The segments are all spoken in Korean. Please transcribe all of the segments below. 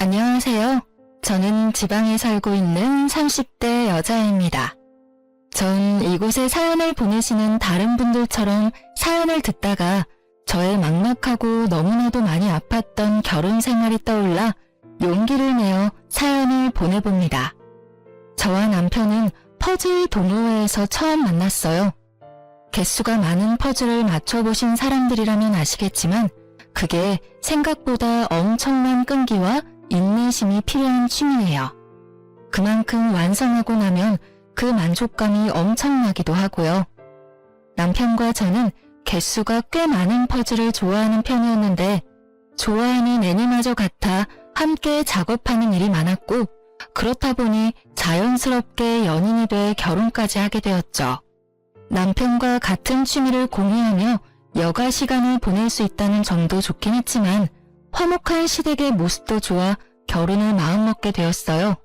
안녕하세요. 저는 지방에 살고 있는 30대 여자입니다. 전 이곳에 사연을 보내시는 다른 분들처럼 사연을 듣다가 저의 막막하고 너무나도 많이 아팠던 결혼 생활이 떠올라 용기를 내어 사연을 보내봅니다. 저와 남편은 퍼즐 동호회에서 처음 만났어요. 개수가 많은 퍼즐을 맞춰보신 사람들이라면 아시겠지만 그게 생각보다 엄청난 끈기와 인내심이 필요한 취미예요. 그만큼 완성하고 나면 그 만족감이 엄청나기도 하고요. 남편과 저는 개수가 꽤 많은 퍼즐을 좋아하는 편이었는데 좋아하는 애니마저 같아 함께 작업하는 일이 많았고 그렇다 보니 자연스럽게 연인이 돼 결혼까지 하게 되었죠. 남편과 같은 취미를 공유하며 여가 시간을 보낼 수 있다는 점도 좋긴 했지만 화목한 시댁의 모습도 좋아 결혼을 마음먹게 되었어요.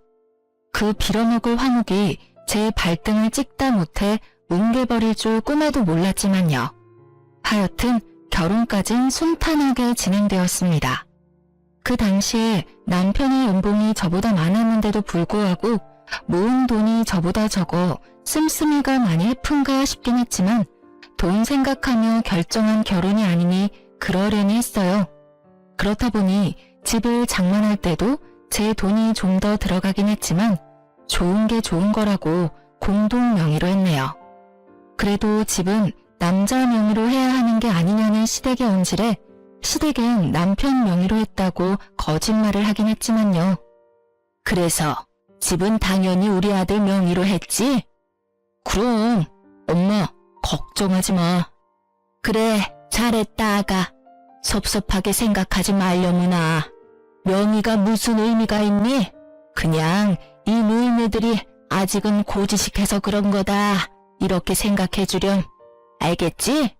그 빌어먹을 화목이 제 발등을 찍다 못해 뭉개버릴 줄 꿈에도 몰랐지만요. 하여튼 결혼까진 순탄하게 진행되었습니다. 그 당시에 남편의 연봉이 저보다 많았는데도 불구하고 모은 돈이 저보다 적어 씀씀이가 많이 해픈가 싶긴 했지만 돈 생각하며 결정한 결혼이 아니니 그러려니 했어요. 그렇다 보니 집을 장만할 때도 제 돈이 좀 더 들어가긴 했지만 좋은 게 좋은 거라고 공동 명의로 했네요. 그래도 집은 남자 명의로 해야 하는 게 아니냐는 시댁의 언질에 시댁은 남편 명의로 했다고 거짓말을 하긴 했지만요. 그래서 집은 당연히 우리 아들 명의로 했지? 그럼 엄마 걱정하지 마. 그래 잘했다 아가. 섭섭하게 생각하지 말려무나. 명의가 무슨 의미가 있니? 그냥 이 노인네들이 아직은 고지식해서 그런 거다. 이렇게 생각해 주렴. 알겠지?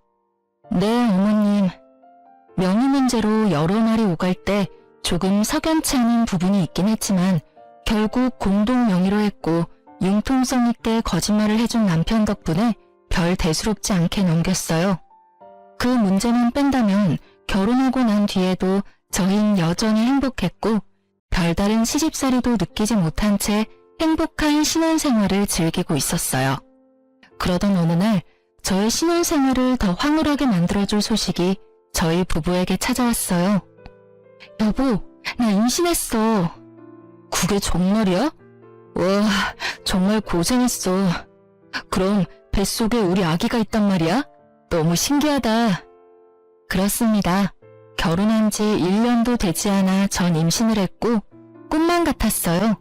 네 어머님. 명의 문제로 여러 말이 오갈 때 조금 석연치 않은 부분이 있긴 했지만 결국 공동 명의로 했고 융통성 있게 거짓말을 해준 남편 덕분에 별 대수롭지 않게 넘겼어요. 그 문제만 뺀다면 결혼하고 난 뒤에도 저흰 여전히 행복했고 별다른 시집살이도 느끼지 못한 채 행복한 신혼생활을 즐기고 있었어요. 그러던 어느 날 저의 신혼생활을 더 황홀하게 만들어줄 소식이 저희 부부에게 찾아왔어요. 여보, 나 임신했어. 그게 정말이야? 와, 정말 고생했어. 그럼 뱃속에 우리 아기가 있단 말이야? 너무 신기하다. 그렇습니다. 결혼한 지 1년도 되지 않아 전 임신을 했고 꿈만 같았어요.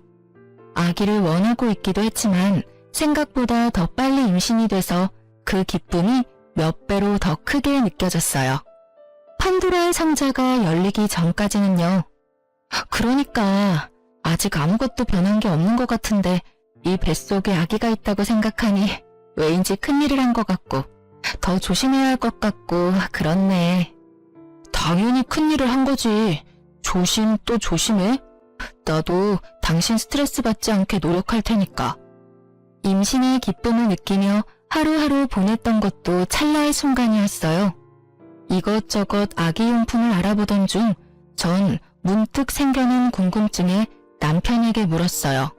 아기를 원하고 있기도 했지만 생각보다 더 빨리 임신이 돼서 그 기쁨이 몇 배로 더 크게 느껴졌어요. 판도라의 상자가 열리기 전까지는요. 그러니까 아직 아무것도 변한 게 없는 것 같은데 이 뱃속에 아기가 있다고 생각하니 왜인지 큰일을 한 것 같고 더 조심해야 할 것 같고 그렇네. 당연히 큰일을 한 거지. 조심 또 조심해. 나도 당신 스트레스 받지 않게 노력할 테니까. 임신의 기쁨을 느끼며 하루하루 보냈던 것도 찰나의 순간이었어요. 이것저것 아기용품을 알아보던 중 전 문득 생겨난 궁금증에 남편에게 물었어요.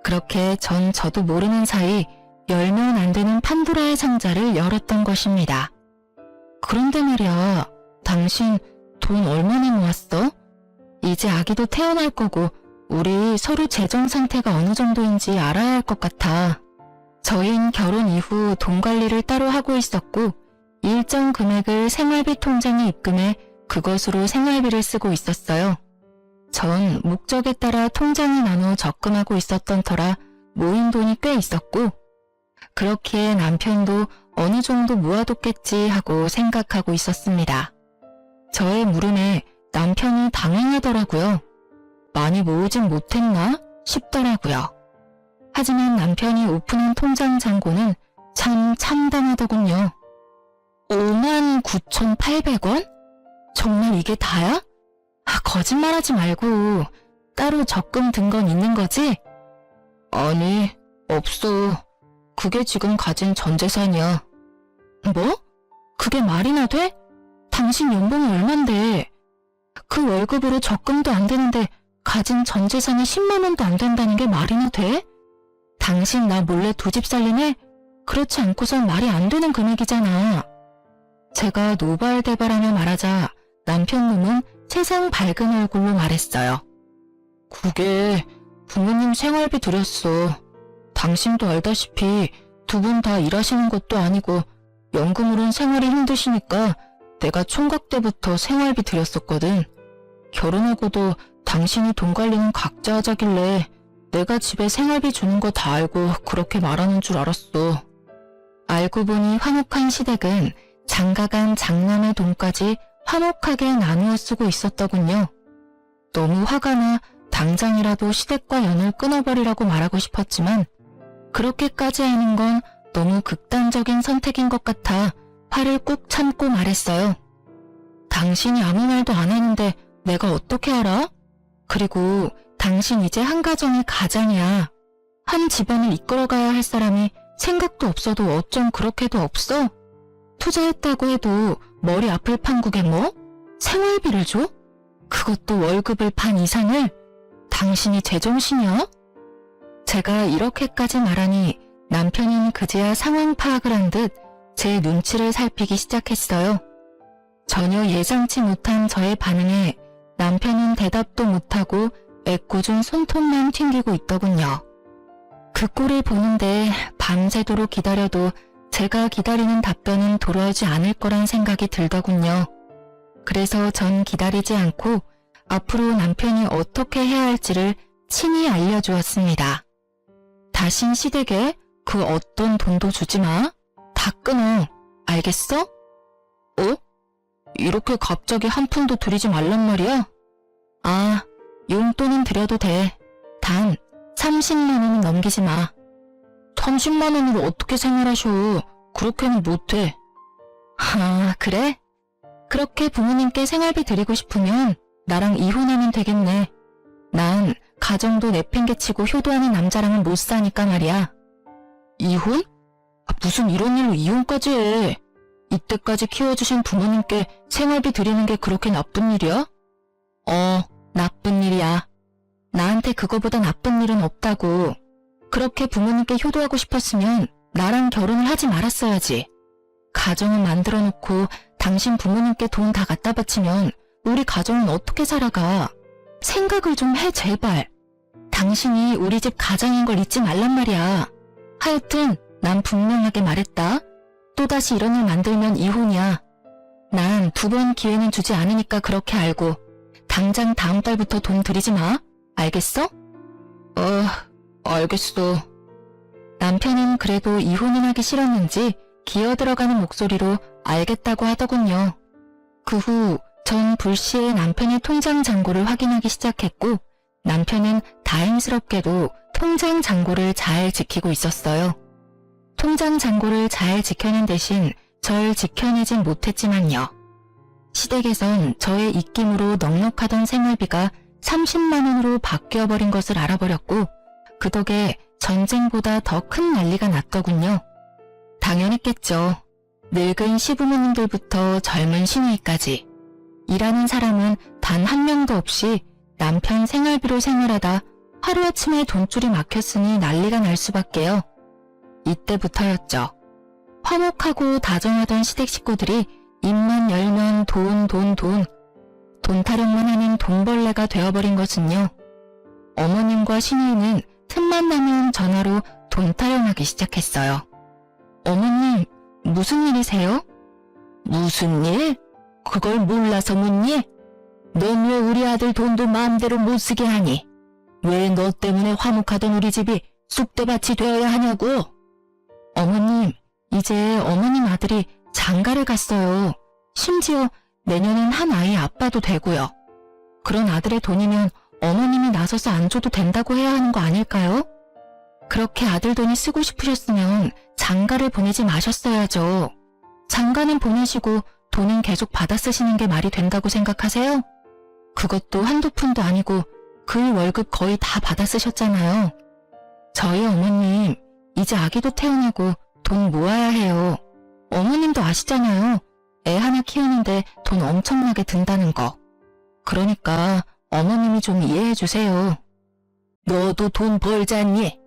그렇게 저도 모르는 사이 열면 안 되는 판도라의 상자를 열었던 것입니다. 그런데 말이야, 당신 돈 얼마나 모았어? 이제 아기도 태어날 거고 우리 서로 재정 상태가 어느 정도인지 알아야 할 것 같아. 저희는 결혼 이후 돈 관리를 따로 하고 있었고 일정 금액을 생활비 통장에 입금해 그것으로 생활비를 쓰고 있었어요. 전 목적에 따라 통장에 나눠 적금하고 있었던 터라 모인 돈이 꽤 있었고 그렇기에 남편도 어느 정도 모아뒀겠지 하고 생각하고 있었습니다. 저의 물음에 남편이 당황하더라고요. 많이 모으진 못했나 싶더라고요. 하지만 남편이 오픈한 통장 잔고는 참 참담하더군요. 59,800원? 정말 이게 다야? 거짓말하지 말고 따로 적금 든 건 있는 거지? 아니, 없어. 그게 지금 가진 전 재산이야. 뭐? 그게 말이나 돼? 당신 연봉이 얼만데? 그 월급으로 적금도 안 되는데 가진 전 재산이 10만 원도 안 된다는 게 말이나 돼? 당신 나 몰래 두 집 살림해? 그렇지 않고선 말이 안 되는 금액이잖아. 제가 노발대발하며 말하자 남편 놈은 세상 밝은 얼굴로 말했어요. 그게 부모님 생활비 들였어. 당신도 알다시피 두 분 다 일하시는 것도 아니고 연금으론 생활이 힘드시니까 내가 총각 때부터 생활비 들였었거든. 결혼하고도 당신이 돈 관리는 각자 하자길래 내가 집에 생활비 주는 거 다 알고 그렇게 말하는 줄 알았어. 알고 보니 화목한 시댁은 장가간 장남의 돈까지 화목하게 나누어 쓰고 있었더군요. 너무 화가 나 당장이라도 시댁과 연을 끊어버리라고 말하고 싶었지만 그렇게까지 하는 건 너무 극단적인 선택인 것 같아 화를 꾹 참고 말했어요. 당신이 아무 말도 안 했는데 내가 어떻게 알아? 그리고 당신 이제 한 가정의 가장이야. 한 집안을 이끌어가야 할 사람이 생각도 없어도 어쩜 그렇게도 없어? 투자했다고 해도 머리 아플 판국에 뭐? 생활비를 줘? 그것도 월급을 반 이상을? 당신이 제정신이야? 제가 이렇게까지 말하니 남편은 그제야 상황 파악을 한 듯 제 눈치를 살피기 시작했어요. 전혀 예상치 못한 저의 반응에 남편은 대답도 못하고 애꿎은 손톱만 튕기고 있더군요. 그 꼴을 보는데 밤새도록 기다려도 제가 기다리는 답변은 돌아오지 않을 거란 생각이 들더군요. 그래서 전 기다리지 않고 앞으로 남편이 어떻게 해야 할지를 친히 알려주었습니다. 다신 시댁에 그 어떤 돈도 주지 마. 다 끊어. 알겠어? 어? 이렇게 갑자기 한 푼도 들이지 말란 말이야? 아, 용돈은 드려도 돼. 단 30만 원은 넘기지 마. 30만 원으로 어떻게 생활하셔. 그렇게는 못해. 아, 그래? 그렇게 부모님께 생활비 드리고 싶으면 나랑 이혼하면 되겠네. 난 가정도 내팽개치고 효도하는 남자랑은 못 사니까 말이야. 이혼? 무슨 이런 일로 이혼까지 해. 이때까지 키워주신 부모님께 생활비 드리는 게 그렇게 나쁜 일이야? 나쁜 일이야. 나한테 그거보다 나쁜 일은 없다고. 그렇게 부모님께 효도하고 싶었으면 나랑 결혼을 하지 말았어야지. 가정을 만들어 놓고 당신 부모님께 돈 다 갖다 바치면 우리 가정은 어떻게 살아가. 생각을 좀 해 제발. 당신이 우리 집 가장인 걸 잊지 말란 말이야. 하여튼 난 분명하게 말했다. 또다시 이런 일 만들면 이혼이야. 난 2번 기회는 주지 않으니까 그렇게 알고 당장 다음 달부터 돈 들이지 마. 알겠어? 알겠어. 남편은 그래도 이혼은 하기 싫었는지 기어들어가는 목소리로 알겠다고 하더군요. 그 후 전 불시에 남편의 통장 잔고를 확인하기 시작했고 남편은 다행스럽게도 통장 잔고를 잘 지키고 있었어요. 통장 잔고를 잘 지켜낸 대신 절 지켜내진 못했지만요. 시댁에선 저의 입김으로 넉넉하던 생활비가 30만 원으로 바뀌어버린 것을 알아버렸고 그 덕에 전쟁보다 더 큰 난리가 났더군요. 당연했겠죠. 늙은 시부모님들부터 젊은 시누이까지. 일하는 사람은 단 한 명도 없이 남편 생활비로 생활하다 하루아침에 돈줄이 막혔으니 난리가 날 수밖에요. 이때부터였죠. 화목하고 다정하던 시댁 식구들이 입만 열면 돈 타령만 하는 돈벌레가 되어버린 것은요. 어머님과 시누이는 틈만 나면 전화로 돈 타령하기 시작했어요. 어머님, 무슨 일이세요? 무슨 일? 그걸 몰라서 묻니? 넌 왜 우리 아들 돈도 마음대로 못 쓰게 하니? 왜 너 때문에 화목하던 우리 집이 쑥대밭이 되어야 하냐고? 어머님, 이제 어머님 아들이 장가를 갔어요. 심지어 내년엔 한 아이 아빠도 되고요. 그런 아들의 돈이면 어머님이 나서서 안 줘도 된다고 해야 하는 거 아닐까요? 그렇게 아들 돈이 쓰고 싶으셨으면 장가를 보내지 마셨어야죠. 장가는 보내시고 돈은 계속 받아 쓰시는 게 말이 된다고 생각하세요? 그것도 한두 푼도 아니고 그 월급 거의 다 받아 쓰셨잖아요. 저희 어머님 이제 아기도 태어나고 돈 모아야 해요. 어머님도 아시잖아요. 애 하나 키우는데 돈 엄청나게 든다는 거. 그러니까 어머님이 좀 이해해 주세요. 너도 돈 벌잖니?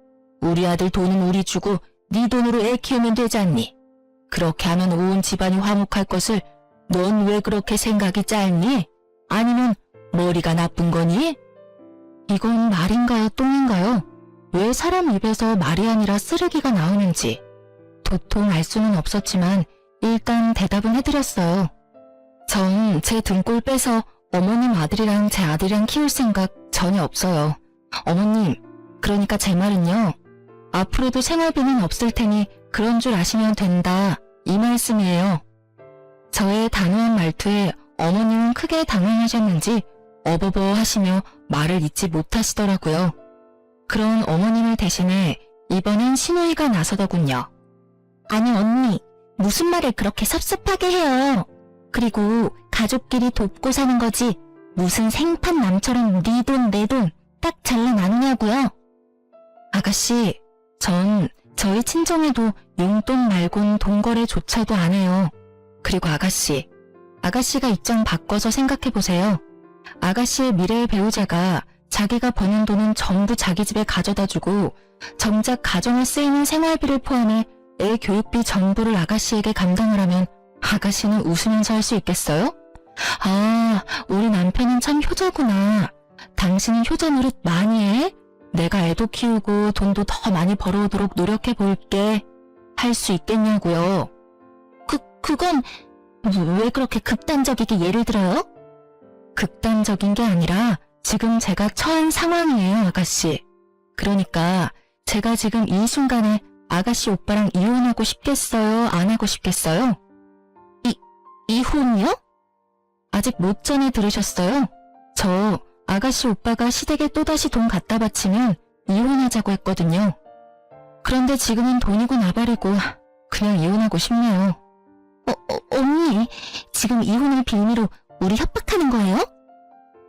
우리 아들 돈은 우리 주고 네 돈으로 애 키우면 되잖니? 그렇게 하면 온 집안이 화목할 것을 넌 왜 그렇게 생각이 짧니? 아니면 머리가 나쁜 거니? 이건 말인가요, 똥인가요? 왜 사람 입에서 말이 아니라 쓰레기가 나오는지 도통 알 수는 없었지만 일단 대답은 해드렸어요. 전 제 등골 빼서 어머님 아들이랑 제 아들이랑 키울 생각 전혀 없어요. 어머님, 그러니까 제 말은요. 앞으로도 생활비는 없을 테니 그런 줄 아시면 된다. 이 말씀이에요. 저의 단호한 말투에 어머님은 크게 당황하셨는지 어버버 하시며 말을 잇지 못하시더라고요. 그런 어머님을 대신해 이번엔 시누이가 나서더군요. 아니 언니, 무슨 말을 그렇게 섭섭하게 해요. 그리고 가족끼리 돕고 사는 거지 무슨 생판 남처럼 네 돈 내 돈 딱 잘라 나누냐고요. 아가씨, 전 저희 친정에도 용돈 말곤 돈거래조차도 안 해요. 그리고 아가씨가 입장 바꿔서 생각해보세요. 아가씨의 미래의 배우자가 자기가 버는 돈은 전부 자기 집에 가져다주고 정작 가정에 쓰이는 생활비를 포함해 애 교육비 전부를 아가씨에게 감당을 하면 아가씨는 웃으면서 할 수 있겠어요? 아, 우리 남편은 참 효자구나. 당신은 효자 노릇 많이 해? 내가 애도 키우고 돈도 더 많이 벌어오도록 노력해볼게. 할 수 있겠냐고요. 그건 왜 그렇게 극단적이게 예를 들어요? 극단적인 게 아니라 지금 제가 처한 상황이에요, 아가씨. 그러니까 제가 지금 이 순간에 아가씨 오빠랑 이혼하고 싶겠어요? 안 하고 싶겠어요? 이혼이요? 아직 못 전에 들으셨어요? 저 아가씨 오빠가 시댁에 또다시 돈 갖다 바치면 이혼하자고 했거든요. 그런데 지금은 돈이고 나발이고 그냥 이혼하고 싶네요. 언니, 지금 이혼을 빌미로 우리 협박하는 거예요?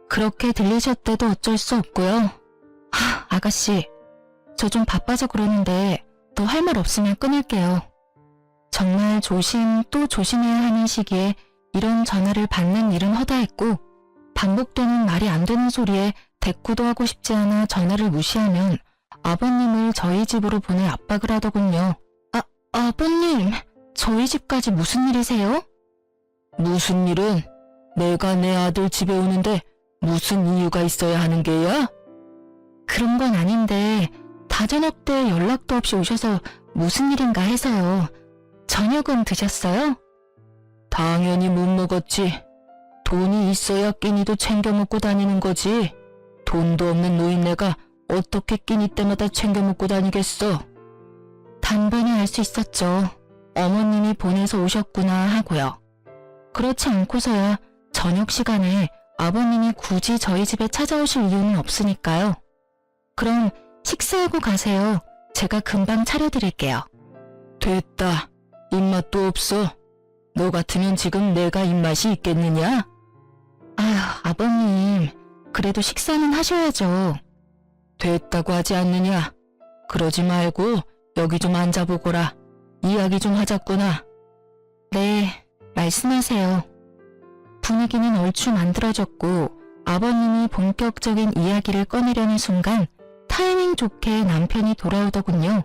그렇게 들리셨대도 어쩔 수 없고요. 아가씨, 저 좀 바빠서 그러는데 또 할 말 없으면 끊을게요. 정말 조심 또 조심해야 하는 시기에 이런 전화를 받는 일은 허다했고 반복되는 말이 안 되는 소리에 대꾸도 하고 싶지 않아 전화를 무시하면 아버님을 저희 집으로 보내 압박을 하더군요. 아버님, 저희 집까지 무슨 일이세요? 무슨 일은? 내가 내 아들 집에 오는데 무슨 이유가 있어야 하는 게야? 그런 건 아닌데 다 저녁 때 연락도 없이 오셔서 무슨 일인가 해서요. 저녁은 드셨어요? 당연히 못 먹었지. 돈이 있어야 끼니도 챙겨 먹고 다니는 거지. 돈도 없는 노인네가 어떻게 끼니 때마다 챙겨 먹고 다니겠어. 단번에 알 수 있었죠. 어머님이 보내서 오셨구나 하고요. 그렇지 않고서야 저녁 시간에 아버님이 굳이 저희 집에 찾아오실 이유는 없으니까요. 그럼 식사하고 가세요. 제가 금방 차려드릴게요. 됐다. 입맛도 없어. 너 같으면 지금 내가 입맛이 있겠느냐? 아휴, 아버님. 그래도 식사는 하셔야죠. 됐다고 하지 않느냐? 그러지 말고 여기 좀 앉아보거라. 이야기 좀 하자꾸나. 네, 말씀하세요. 분위기는 얼추 만들어졌고 아버님이 본격적인 이야기를 꺼내려는 순간 타이밍 좋게 남편이 돌아오더군요.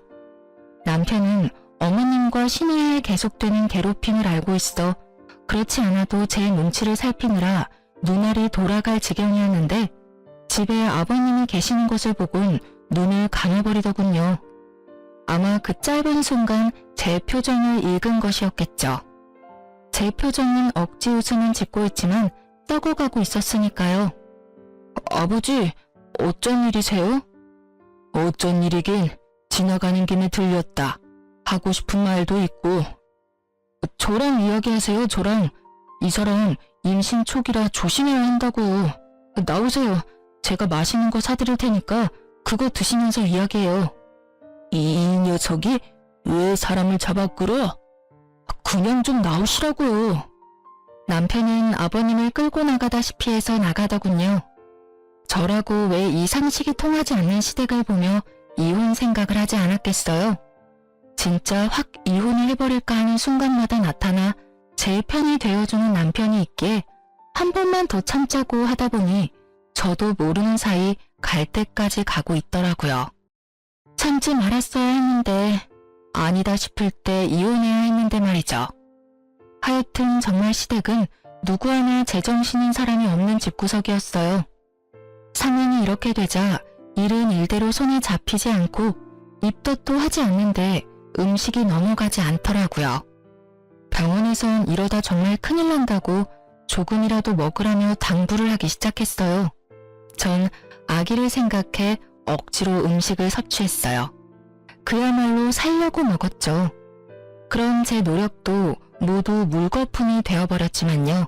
남편은 어머님과 신우의 계속되는 괴롭힘을 알고 있어 그렇지 않아도 제 눈치를 살피느라 눈알이 돌아갈 지경이었는데 집에 아버님이 계시는 것을 보곤 눈을 감아버리더군요. 아마 그 짧은 순간 제 표정을 읽은 것이었겠죠. 제 표정은 억지 웃음은 짓고 있지만 썩어가고 있었으니까요. 아버지, 어쩐 일이세요? 어쩐 일이긴 지나가는 김에 들렸다. 하고 싶은 말도 있고. 저랑 이야기하세요, 저랑. 이 사람 임신 초기라 조심해야 한다고. 나오세요. 제가 맛있는 거 사드릴 테니까 그거 드시면서 이야기해요. 이 녀석이 왜 사람을 잡아 끌어? 그냥 좀 나오시라고요. 남편은 아버님을 끌고 나가다시피 해서 나가더군요. 저라고 왜 이 상식이 통하지 않는 시댁을 보며 이혼 생각을 하지 않았겠어요? 진짜 확 이혼을 해버릴까 하는 순간마다 나타나 제 편이 되어주는 남편이 있기에 한 번만 더 참자고 하다 보니 저도 모르는 사이 갈 때까지 가고 있더라고요. 참지 말았어야 했는데, 아니다 싶을 때 이혼해야 했는데 말이죠. 하여튼 정말 시댁은 누구 하나 제정신인 사람이 없는 집구석이었어요. 상황이 이렇게 되자 일은 일대로 손에 잡히지 않고 입덧도 하지 않는데 음식이 넘어가지 않더라고요. 병원에선 이러다 정말 큰일 난다고 조금이라도 먹으라며 당부를 하기 시작했어요. 전 아기를 생각해 억지로 음식을 섭취했어요. 그야말로 살려고 먹었죠. 그런 제 노력도 모두 물거품이 되어버렸지만요.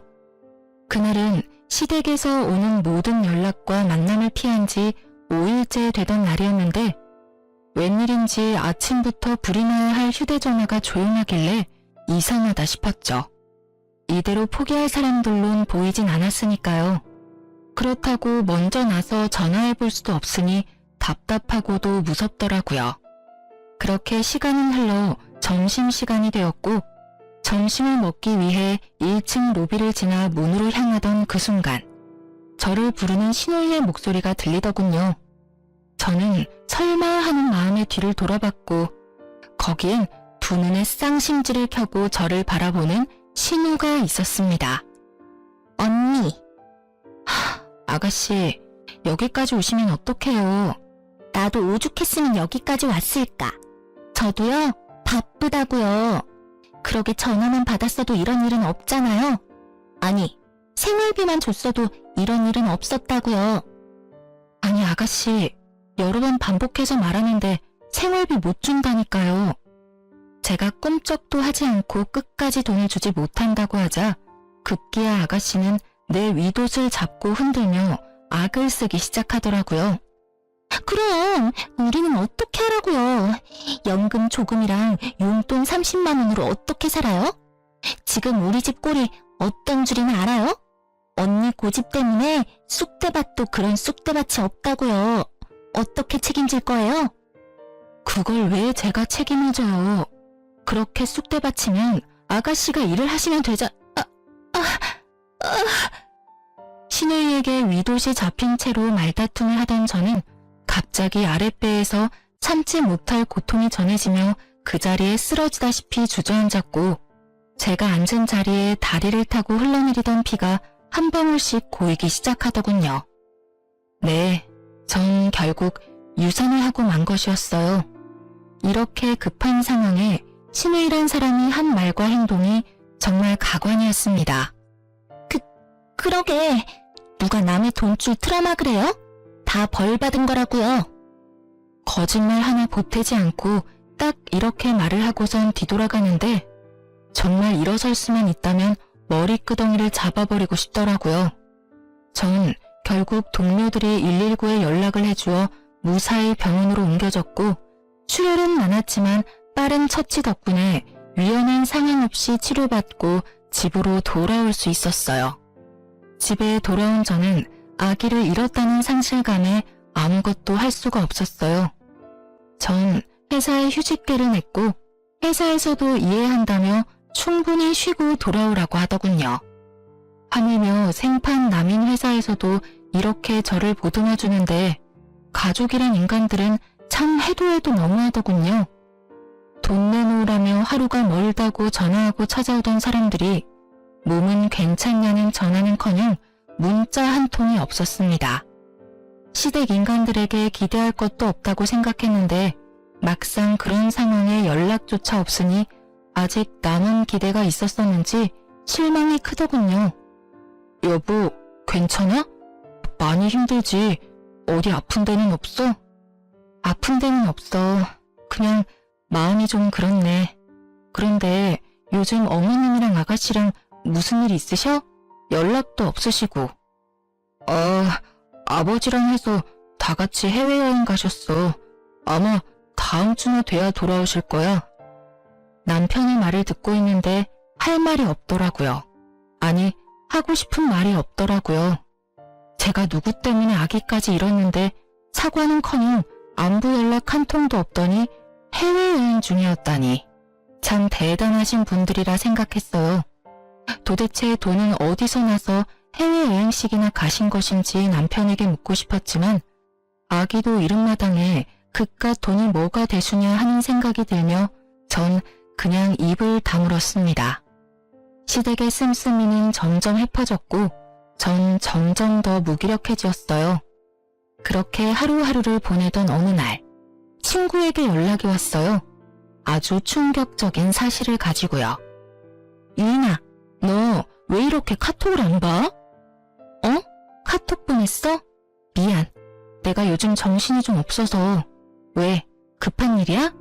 그날은 시댁에서 오는 모든 연락과 만남을 피한 지 5일째 되던 날이었는데 웬일인지 아침부터 불이 나야 할 휴대전화가 조용하길래 이상하다 싶었죠. 이대로 포기할 사람들론 보이진 않았으니까요. 그렇다고 먼저 나서 전화해볼 수도 없으니 답답하고도 무섭더라고요. 그렇게 시간은 흘러 점심시간이 되었고 점심을 먹기 위해 1층 로비를 지나 문으로 향하던 그 순간 저를 부르는 신우이의 목소리가 들리더군요. 저는 설마 하는 마음에 뒤를 돌아봤고 거기엔 두 눈에 쌍심지를 켜고 저를 바라보는 신우가 있었습니다. 언니. 아가씨, 여기까지 오시면 어떡해요. 나도 오죽했으면 여기까지 왔을까. 저도요, 바쁘다고요. 그러게 전화만 받았어도 이런 일은 없잖아요. 아니, 생활비만 줬어도 이런 일은 없었다고요. 아니 아가씨, 여러 번 반복해서 말하는데 생활비 못 준다니까요. 제가 꿈쩍도 하지 않고 끝까지 돈을 주지 못한다고 하자 급기야 아가씨는 내 윗옷을 잡고 흔들며 악을 쓰기 시작하더라고요. 그럼 우리는 어떻게 하라고요? 연금 조금이랑 용돈 30만 원으로 어떻게 살아요? 지금 우리 집 꼴이 어떤 줄이나 알아요? 언니 고집 때문에 쑥대밭도 그런 쑥대밭이 없다고요. 어떻게 책임질 거예요? 그걸 왜 제가 책임을 져요? 그렇게 쑥대밭이면 아가씨가 일을 하시면 되자... 신우이에게 윗옷이 잡힌 채로 말다툼을 하던 저는 갑자기 아랫배에서 참지 못할 고통이 전해지며 그 자리에 쓰러지다시피 주저앉았고 제가 앉은 자리에 다리를 타고 흘러내리던 피가 한 방울씩 고이기 시작하더군요. 네, 전 결국 유산을 하고 만 것이었어요. 이렇게 급한 상황에 신우이란 사람이 한 말과 행동이 정말 가관이었습니다. 그러게 누가 남의 돈줄 트라마 그래요? 다 벌 받은 거라고요. 거짓말 하나 보태지 않고 딱 이렇게 말을 하고선 뒤돌아가는데 정말 일어설 수만 있다면 머리끄덩이를 잡아버리고 싶더라고요. 전 결국 동료들이 119에 연락을 해주어 무사히 병원으로 옮겨졌고 출혈은 많았지만 빠른 처치 덕분에 위험한 상황 없이 치료받고 집으로 돌아올 수 있었어요. 집에 돌아온 저는 아기를 잃었다는 상실감에 아무것도 할 수가 없었어요. 전 회사에 휴직계를 냈고 회사에서도 이해한다며 충분히 쉬고 돌아오라고 하더군요. 하물며 생판 남인 회사에서도 이렇게 저를 보듬어주는데 가족이란 인간들은 참 해도 해도 너무하더군요. 돈 내놓으라며 하루가 멀다고 전화하고 찾아오던 사람들이 몸은 괜찮냐는 전화는커녕 문자 한 통이 없었습니다. 시댁 인간들에게 기대할 것도 없다고 생각했는데 막상 그런 상황에 연락조차 없으니 아직 남은 기대가 있었었는지 실망이 크더군요. 여보, 괜찮아? 많이 힘들지? 어디 아픈 데는 없어? 아픈 데는 없어. 그냥 마음이 좀 그렇네. 그런데 요즘 어머님이랑 아가씨랑 무슨 일 있으셔? 연락도 없으시고. 아버지랑 해서 다 같이 해외여행 가셨어. 아마 다음 주나 돼야 돌아오실 거야. 남편의 말을 듣고 있는데 할 말이 없더라고요. 아니, 하고 싶은 말이 없더라고요. 제가 누구 때문에 아기까지 잃었는데 사과는커녕 안부 연락 한 통도 없더니 해외여행 중이었다니. 참 대단하신 분들이라 생각했어요. 도대체 돈은 어디서 나서 해외여행식이나 가신 것인지 남편에게 묻고 싶었지만 아기도 이른마당에 그깟 돈이 뭐가 대수냐 하는 생각이 들며 전 그냥 입을 다물었습니다. 시댁의 씀씀이는 점점 해퍼졌고 전 점점 더 무기력해졌어요. 그렇게 하루하루를 보내던 어느 날 친구에게 연락이 왔어요. 아주 충격적인 사실을 가지고요. 유인아, 너 왜 이렇게 카톡을 안 봐? 카톡 보냈어? 미안. 내가 요즘 정신이 좀 없어서. 왜? 급한 일이야?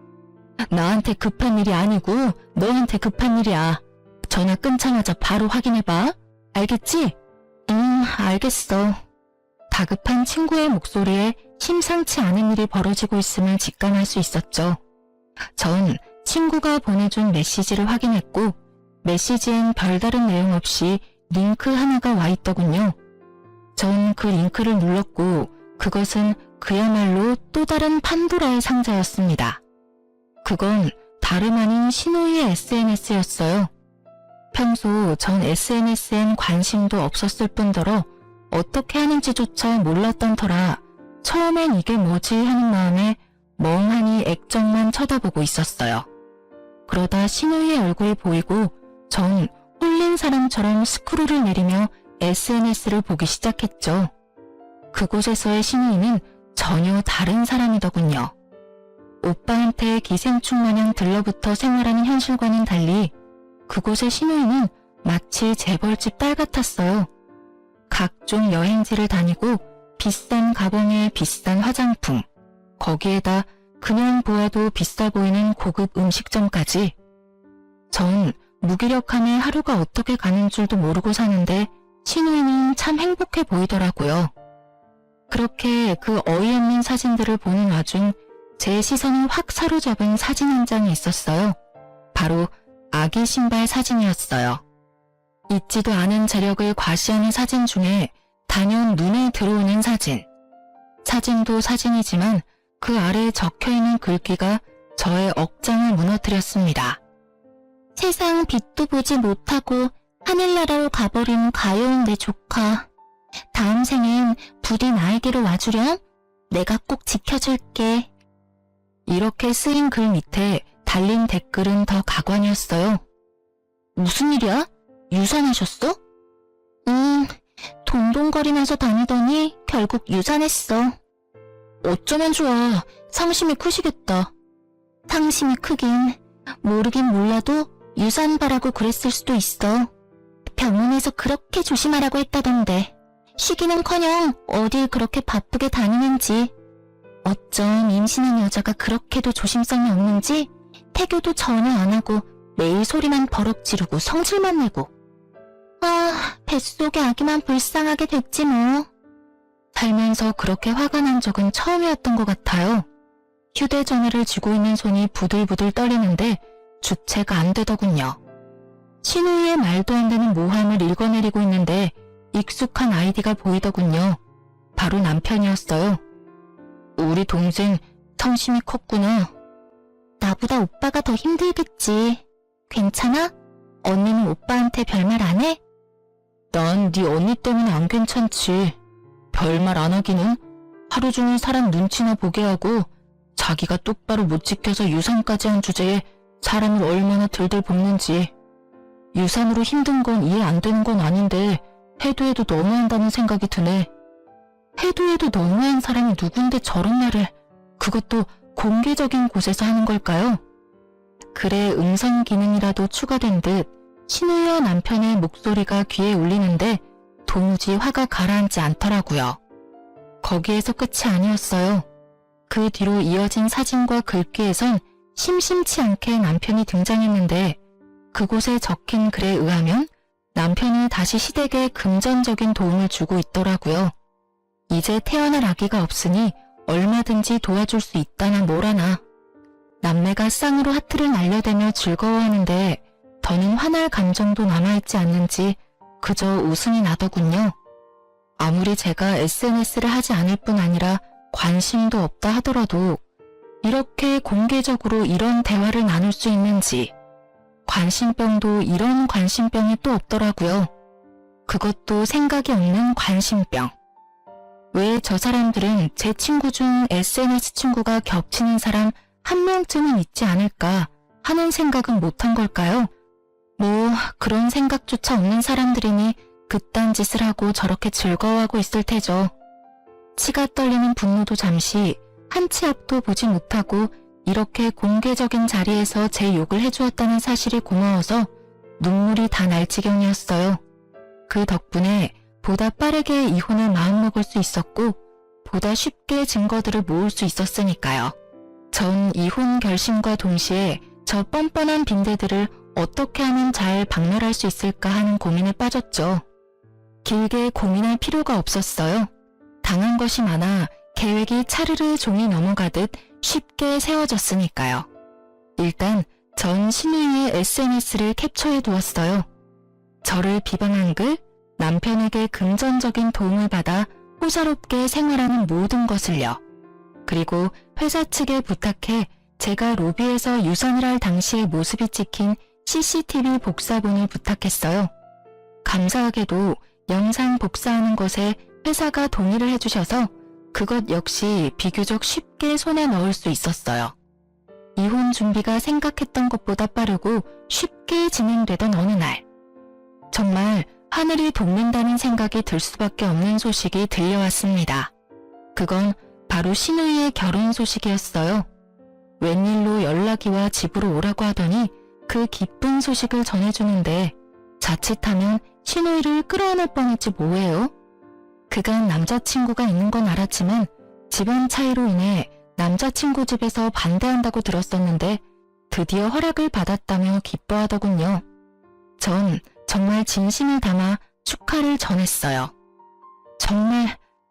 나한테 급한 일이 아니고 너한테 급한 일이야. 전화 끊자마자 바로 확인해봐. 알겠지? 알겠어. 다급한 친구의 목소리에 심상치 않은 일이 벌어지고 있음을 직감할 수 있었죠. 전 친구가 보내준 메시지를 확인했고 메시지엔 별다른 내용 없이 링크 하나가 와 있더군요. 전 그 링크를 눌렀고 그것은 그야말로 또 다른 판도라의 상자였습니다. 그건 다름 아닌 신우이의 SNS였어요. 평소 전 SNS엔 관심도 없었을 뿐더러 어떻게 하는지조차 몰랐던 터라 처음엔 이게 뭐지 하는 마음에 멍하니 액정만 쳐다보고 있었어요. 그러다 신우이의 얼굴이 보이고 전 홀린 사람처럼 스크롤을 내리며 SNS를 보기 시작했죠. 그곳에서의 신우이는 전혀 다른 사람이더군요. 오빠한테 기생충 마냥 들러붙어 생활하는 현실과는 달리 그곳의 신우이는 마치 재벌집 딸 같았어요. 각종 여행지를 다니고 비싼 가방에 비싼 화장품, 거기에다 그냥 보아도 비싸 보이는 고급 음식점까지. 전 무기력함에 하루가 어떻게 가는 줄도 모르고 사는데 신우이는 참 행복해 보이더라고요. 그렇게 그 어이없는 사진들을 보는 와중 제 시선을 확 사로잡은 사진 한 장이 있었어요. 바로 아기 신발 사진이었어요. 있지도 않은 재력을 과시하는 사진 중에 단연 눈에 들어오는 사진. 사진도 사진이지만 그 아래에 적혀있는 글귀가 저의 억장을 무너뜨렸습니다. 세상 빛도 보지 못하고 하늘나라로 가버린 가여운 내 조카. 다음 생엔 부디 나에게로 와주렴. 내가 꼭 지켜줄게. 이렇게 쓰인 글 밑에 달린 댓글은 더 가관이었어요. 무슨 일이야? 유산하셨어? 동동거리면서 다니더니 결국 유산했어. 어쩌면 좋아. 상심이 크시겠다. 상심이 크긴 모르긴 몰라도 유산바라고 그랬을 수도 있어. 병원에서 그렇게 조심하라고 했다던데. 쉬기는커녕 어딜 그렇게 바쁘게 다니는지. 어쩜 임신한 여자가 그렇게도 조심성이 없는지 태교도 전혀 안 하고 매일 소리만 버럭 지르고 성질만 내고. 뱃속의 아기만 불쌍하게 됐지 뭐. 살면서 그렇게 화가 난 적은 처음이었던 것 같아요. 휴대전화를 쥐고 있는 손이 부들부들 떨리는데 주체가 안 되더군요. 신우이의 말도 안 되는 모함을 읽어내리고 있는데 익숙한 아이디가 보이더군요. 바로 남편이었어요. 우리 동생 성심이 컸구나. 나보다 오빠가 더 힘들겠지. 괜찮아? 언니는 오빠한테 별말 안 해? 난 네 언니 때문에 안 괜찮지. 별말 안 하기는 하루 종일 사람 눈치나 보게 하고 자기가 똑바로 못 지켜서 유산까지 한 주제에 사람을 얼마나 들들 볶는지. 유산으로 힘든 건 이해 안 되는 건 아닌데 해도 해도 너무한다는 생각이 드네. 해도 해도 너무한 사람이 누군데 저런 말을, 그것도 공개적인 곳에서 하는 걸까요? 글에 음성 기능이라도 추가된 듯 신우이와 남편의 목소리가 귀에 울리는데 도무지 화가 가라앉지 않더라고요. 거기에서 끝이 아니었어요. 그 뒤로 이어진 사진과 글귀에선 심심치 않게 남편이 등장했는데 그곳에 적힌 글에 의하면 남편이 다시 시댁에 금전적인 도움을 주고 있더라고요. 이제 태어날 아기가 없으니 얼마든지 도와줄 수 있다나 뭐라나. 남매가 쌍으로 하트를 날려대며 즐거워하는데 더는 화날 감정도 남아있지 않는지 그저 웃음이 나더군요. 아무리 제가 SNS를 하지 않을 뿐 아니라 관심도 없다 하더라도 이렇게 공개적으로 이런 대화를 나눌 수 있는지, 관심병도 이런 관심병이 또 없더라고요. 그것도 생각이 없는 관심병. 왜 저 사람들은 제 친구 중 SNS 친구가 겹치는 사람 한 명쯤은 있지 않을까 하는 생각은 못한 걸까요? 뭐 그런 생각조차 없는 사람들이니 그딴 짓을 하고 저렇게 즐거워하고 있을 테죠. 치가 떨리는 분노도 잠시 한 치 앞도 보지 못하고 이렇게 공개적인 자리에서 제 욕을 해주었다는 사실이 고마워서 눈물이 다 날 지경이었어요. 그 덕분에 보다 빠르게 이혼을 마음먹을 수 있었고 보다 쉽게 증거들을 모을 수 있었으니까요. 전 이혼 결심과 동시에 저 뻔뻔한 빈대들을 어떻게 하면 잘 박멸할 수 있을까 하는 고민에 빠졌죠. 길게 고민할 필요가 없었어요. 당한 것이 많아 계획이 차르르 종이 넘어가듯 쉽게 세워졌으니까요. 일단 전 신우이의 SNS를 캡처해 두었어요. 저를 비방한 글, 남편에게 금전적인 도움을 받아 호사롭게 생활하는 모든 것을요. 그리고 회사 측에 부탁해 제가 로비에서 유선을 할 당시의 모습이 찍힌 CCTV 복사본을 부탁했어요. 감사하게도 영상 복사하는 것에 회사가 동의를 해주셔서 그것 역시 비교적 쉽게 손에 넣을 수 있었어요. 이혼 준비가 생각했던 것보다 빠르고 쉽게 진행되던 어느 날, 정말 하늘이 돕는다는 생각이 들 수밖에 없는 소식이 들려왔습니다. 그건 바로 신우이의 결혼 소식이었어요. 웬일로 연락이 와 집으로 오라고 하더니 그 기쁜 소식을 전해주는데 자칫하면 신우이를 끌어안을 뻔했지 뭐예요? 그간 남자친구가 있는 건 알았지만 집안 차이로 인해 남자친구 집에서 반대한다고 들었었는데 드디어 허락을 받았다며 기뻐하더군요. 전 정말 진심을 담아 축하를 전했어요.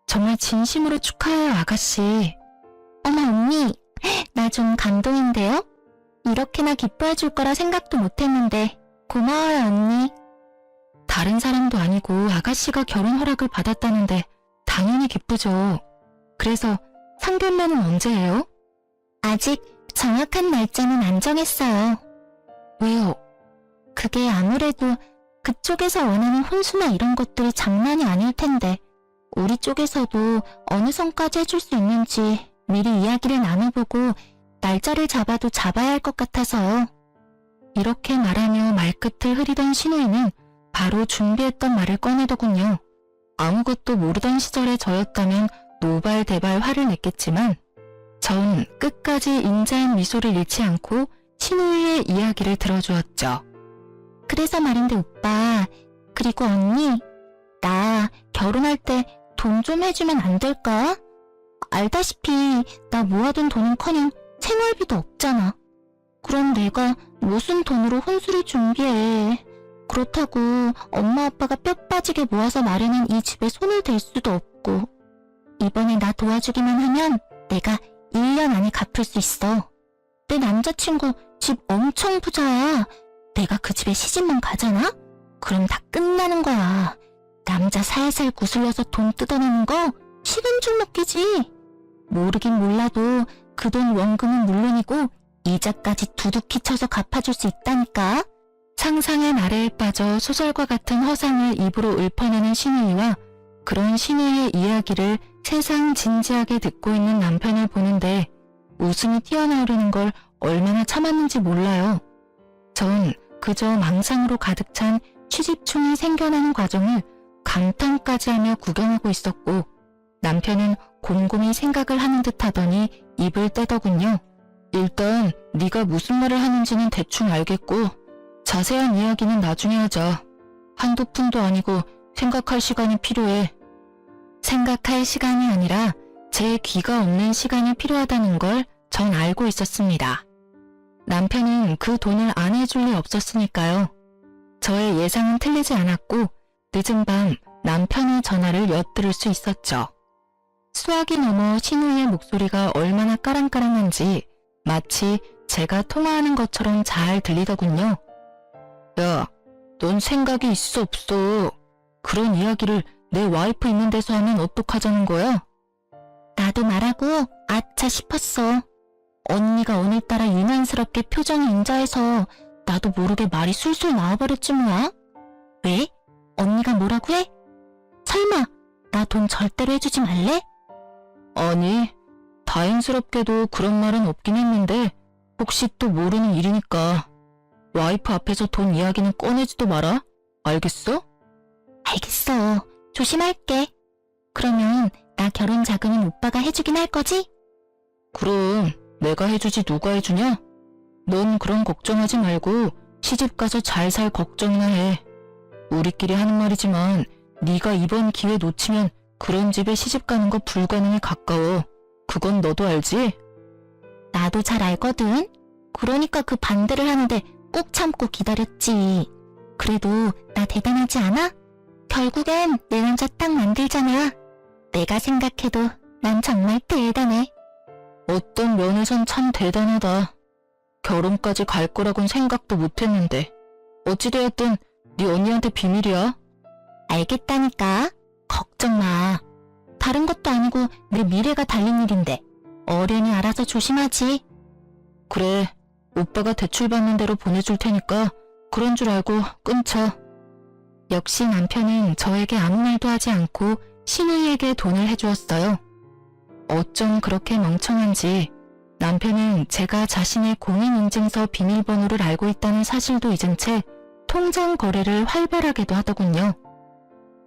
정말 진심으로 축하해요, 아가씨. 어머, 언니, 나 좀 감동인데요? 이렇게나 기뻐해 줄 거라 생각도 못했는데 고마워요, 언니. 다른 사람도 아니고 아가씨가 결혼 허락을 받았다는데 당연히 기쁘죠. 그래서 상견례는 언제예요? 아직 정확한 날짜는 안 정했어요. 왜요? 그게 아무래도 그쪽에서 원하는 혼수나 이런 것들이 장난이 아닐 텐데 우리 쪽에서도 어느 선까지 해줄 수 있는지 미리 이야기를 나눠보고 날짜를 잡아도 잡아야 할 것 같아서요. 이렇게 말하며 말끝을 흐리던 신우이는 바로 준비했던 말을 꺼내더군요. 아무것도 모르던 시절의 저였다면 노발대발 화를 냈겠지만 전 끝까지 인자한 미소를 잃지 않고 신우이의 이야기를 들어주었죠. 그래서 말인데 오빠, 그리고 언니, 나 결혼할 때 돈 좀 해주면 안 될까? 알다시피 나 모아둔 돈은커녕 생활비도 없잖아. 그럼 내가 무슨 돈으로 혼수를 준비해. 그렇다고 엄마 아빠가 뼈 빠지게 모아서 마련한 이 집에 손을 댈 수도 없고 이번에 나 도와주기만 하면 내가 1년 안에 갚을 수 있어. 내 남자친구 집 엄청 부자야. 내가 그 집에 시집만 가잖아? 그럼 다 끝나는 거야. 남자 살살 구슬려서 돈 뜯어내는 거 식은죽 먹기지. 모르긴 몰라도 그 돈 원금은 물론이고 이자까지 두둑히 쳐서 갚아줄 수 있다니까. 상상의 나래에 빠져 소설과 같은 허상을 입으로 읊어내는 신우이와 그런 신우이의 이야기를 세상 진지하게 듣고 있는 남편을 보는데 웃음이 튀어나오려는 걸 얼마나 참았는지 몰라요. 전 그저 망상으로 가득 찬 취집충이 생겨나는 과정을 감탄까지 하며 구경하고 있었고 남편은 곰곰이 생각을 하는 듯 하더니 입을 떼더군요. 일단 네가 무슨 말을 하는지는 대충 알겠고 자세한 이야기는 나중에 하자. 한두 푼도 아니고 생각할 시간이 필요해. 생각할 시간이 아니라 제 귀가 없는 시간이 필요하다는 걸 전 알고 있었습니다. 남편은 그 돈을 안 해줄 리 없었으니까요. 저의 예상은 틀리지 않았고 늦은 밤 남편의 전화를 엿들을 수 있었죠. 수화기 너머 신우이의 목소리가 얼마나 까랑까랑한지 마치 제가 통화하는 것처럼 잘 들리더군요. 야, 넌 생각이 있어 없어? 그런 이야기를 내 와이프 있는 데서 하면 어떡하자는 거야? 나도 말하고 아차 싶었어. 언니가 오늘따라 유난스럽게 표정이 인자해서 나도 모르게 말이 술술 나와버렸지 뭐야? 왜? 언니가 뭐라고 해? 설마 나 돈 절대로 해주지 말래? 아니, 다행스럽게도 그런 말은 없긴 했는데 혹시 또 모르는 일이니까 와이프 앞에서 돈 이야기는 꺼내지도 마라. 알겠어? 알겠어. 조심할게. 그러면 나 결혼 자금은 오빠가 해주긴 할 거지? 그럼 내가 해주지 누가 해주냐? 넌 그런 걱정하지 말고 시집가서 잘 살 걱정이나 해. 우리끼리 하는 말이지만 네가 이번 기회 놓치면 그런 집에 시집가는 거 불가능에 가까워. 그건 너도 알지? 나도 잘 알거든. 그러니까 그 반대를 하는데 꼭 참고 기다렸지. 그래도 나 대단하지 않아? 결국엔 내 남자 딱 만들잖아. 내가 생각해도 난 정말 대단해. 어떤 면에선 참 대단하다. 결혼까지 갈 거라곤 생각도 못했는데. 어찌되었든 네 언니한테 비밀이야. 알겠다니까. 걱정 마. 다른 것도 아니고 내 미래가 달린 일인데 어련히 알아서 조심하지. 그래, 오빠가 대출 받는 대로 보내줄 테니까 그런 줄 알고 끊자. 역시 남편은 저에게 아무 말도 하지 않고 신우이에게 돈을 해주었어요. 어쩜 그렇게 멍청한지 남편은 제가 자신의 공인인증서 비밀번호를 알고 있다는 사실도 잊은 채 통장 거래를 활발하게도 하더군요.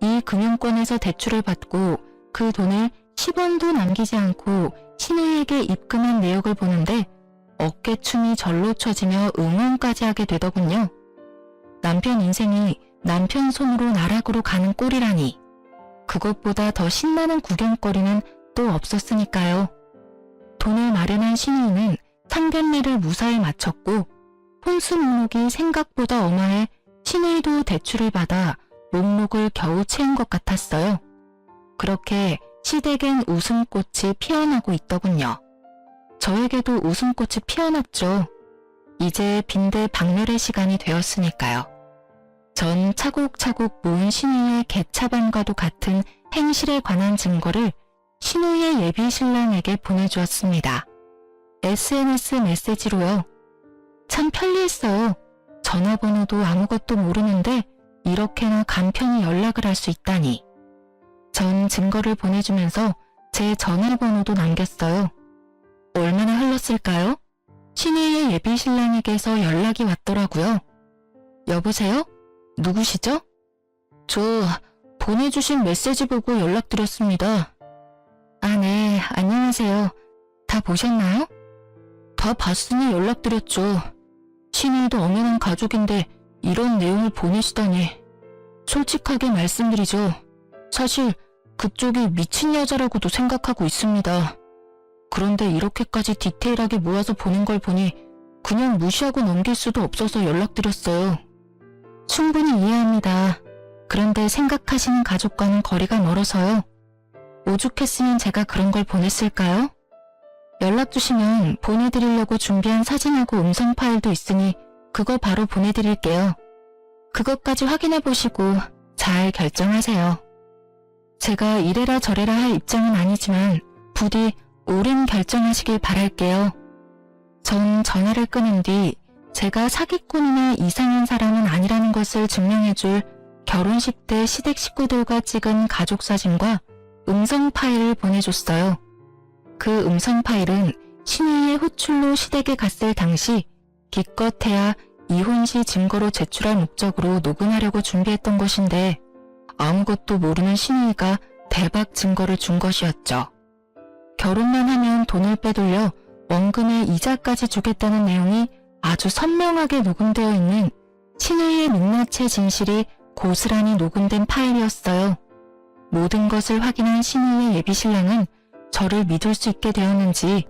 이 금융권에서 대출을 받고 그 돈을 10원도 남기지 않고 신우이에게 입금한 내역을 보는데 어깨춤이 절로 쳐지며 응원까지 하게 되더군요. 남편 인생이 남편 손으로 나락으로 가는 꼴이라니. 그것보다 더 신나는 구경거리는 또 없었으니까요. 돈을 마련한 신우이는 상견례를 무사히 마쳤고 혼수 목록이 생각보다 어마해 신우이도 대출을 받아 목록을 겨우 채운 것 같았어요. 그렇게 시댁엔 웃음꽃이 피어나고 있더군요. 저에게도 웃음꽃이 피어났죠. 이제 빈대 박멸의 시간이 되었으니까요. 전 차곡차곡 모은 신우이의 개차반과도 같은 행실에 관한 증거를 신우이의 예비 신랑에게 보내주었습니다. SNS 메시지로요. 참 편리했어요. 전화번호도 아무것도 모르는데 이렇게나 간편히 연락을 할 수 있다니. 전 증거를 보내주면서 제 전화번호도 남겼어요. 얼마나 흘렀을까요? 신우이의 예비 신랑에게서 연락이 왔더라고요. 여보세요? 누구시죠? 저 보내주신 메시지 보고 연락드렸습니다. 아, 네, 안녕하세요. 다 보셨나요? 다 봤으니 연락드렸죠. 신우이도 엄연한 가족인데 이런 내용을 보내시다니. 솔직하게 말씀드리죠. 사실 그쪽이 미친 여자라고도 생각하고 있습니다. 그런데 이렇게까지 디테일하게 모아서 보는 걸 보니 그냥 무시하고 넘길 수도 없어서 연락드렸어요. 충분히 이해합니다. 그런데 생각하시는 가족과는 거리가 멀어서요. 오죽했으면 제가 그런 걸 보냈을까요? 연락 주시면 보내드리려고 준비한 사진하고 음성 파일도 있으니 그거 바로 보내드릴게요. 그것까지 확인해 보시고 잘 결정하세요. 제가 이래라 저래라 할 입장은 아니지만 부디 옳은 결정하시길 바랄게요. 전 전화를 끊은 뒤 제가 사기꾼이나 이상한 사람은 아니라는 것을 증명해줄 결혼식 때 시댁 식구들과 찍은 가족 사진과 음성 파일을 보내줬어요. 그 음성 파일은 신우이의 호출로 시댁에 갔을 당시 기껏해야 이혼 시 증거로 제출할 목적으로 녹음하려고 준비했던 것인데 아무것도 모르는 신우이가 대박 증거를 준 것이었죠. 결혼만 하면 돈을 빼돌려 원금에 이자까지 주겠다는 내용이 아주 선명하게 녹음되어 있는 신우이의 민낯의 진실이 고스란히 녹음된 파일이었어요. 모든 것을 확인한 신우이의 예비신랑은 저를 믿을 수 있게 되었는지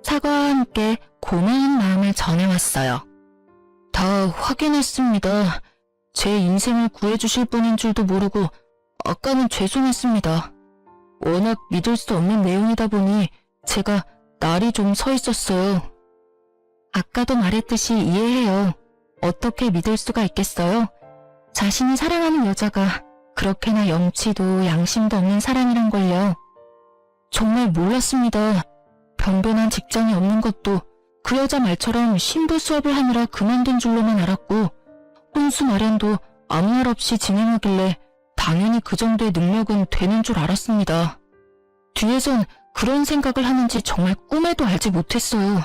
사과와 함께 고마운 마음을 전해왔어요. 다 확인했습니다. 제 인생을 구해주실 분인 줄도 모르고 아까는 죄송했습니다. 워낙 믿을 수 없는 내용이다 보니 제가 날이 좀 서 있었어요. 아까도 말했듯이 이해해요. 어떻게 믿을 수가 있겠어요? 자신이 사랑하는 여자가 그렇게나 염치도 양심도 없는 사람이란 걸요. 정말 몰랐습니다. 변변한 직장이 없는 것도 그 여자 말처럼 신부 수업을 하느라 그만둔 줄로만 알았고 혼수 마련도 아무 말 없이 진행하길래 당연히 그 정도의 능력은 되는 줄 알았습니다. 뒤에선 그런 생각을 하는지 정말 꿈에도 알지 못했어요.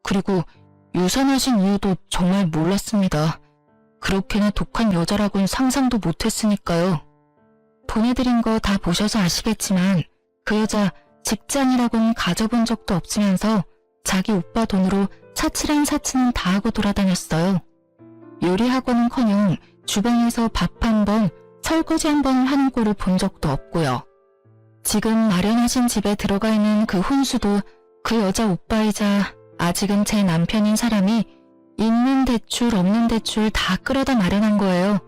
그리고 유산하신 이유도 정말 몰랐습니다. 그렇게나 독한 여자라고는 상상도 못했으니까요. 보내드린 거 다 보셔서 아시겠지만 그 여자 직장이라고는 가져본 적도 없으면서 자기 오빠 돈으로 사치란 사치는 다 하고 돌아다녔어요. 요리학원은커녕 주방에서 밥 한 번, 설거지 한 번을 하는 꼴을 본 적도 없고요. 지금 마련하신 집에 들어가 있는 그 혼수도 그 여자 오빠이자 아직은 제 남편인 사람이 있는 대출 없는 대출 다 끌어다 마련한 거예요.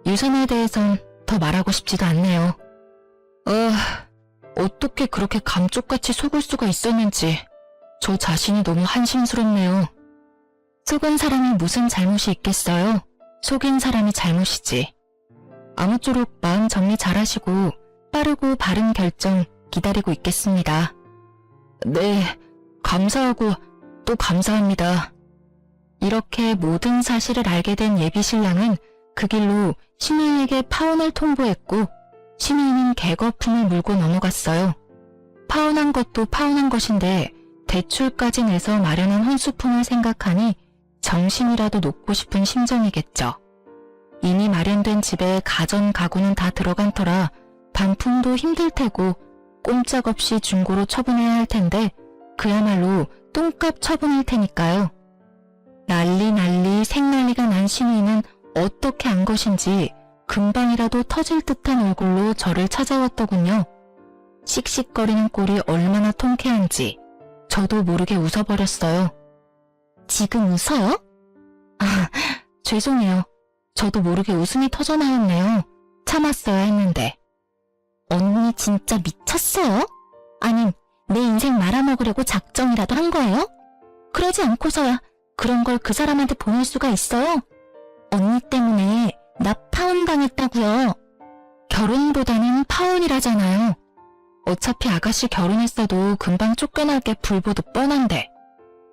유산에 대해선 더 말하고 싶지도 않네요. 어떻게 그렇게 감쪽같이 속을 수가 있었는지 저 자신이 너무 한심스럽네요. 속은 사람이 무슨 잘못이 있겠어요? 속인 사람이 잘못이지. 아무쪼록 마음 정리 잘하시고 빠르고 바른 결정 기다리고 있겠습니다. 네, 감사하고 또 감사합니다. 이렇게 모든 사실을 알게 된 예비신랑은 그 길로 신우이에게 파혼을 통보했고 신우이는 개거품을 물고 넘어갔어요. 파혼한 것도 파혼한 것인데 대출까지 내서 마련한 혼수품을 생각하니 정신이라도 놓고 싶은 심정이겠죠. 이미 마련된 집에 가전 가구는 다 들어간 터라 반품도 힘들 테고 꼼짝없이 중고로 처분해야 할 텐데 그야말로 똥값 처분일 테니까요. 난리 생난리가 난 신우이는 어떻게 안 것인지 금방이라도 터질 듯한 얼굴로 저를 찾아왔더군요. 씩씩거리는 꼴이 얼마나 통쾌한지 저도 모르게 웃어버렸어요. 지금 웃어요? 아, 죄송해요. 저도 모르게 웃음이 터져나왔네요. 참았어야 했는데. 언니 진짜 미쳤어요? 아님 내 인생 말아먹으려고 작정이라도 한 거예요? 그러지 않고서야 그런 걸 그 사람한테 보낼 수가 있어요? 언니 때문에 나 파혼당했다고요. 결혼보다는 파혼이라잖아요. 어차피 아가씨 결혼했어도 금방 쫓겨날 게 불보듯 뻔한데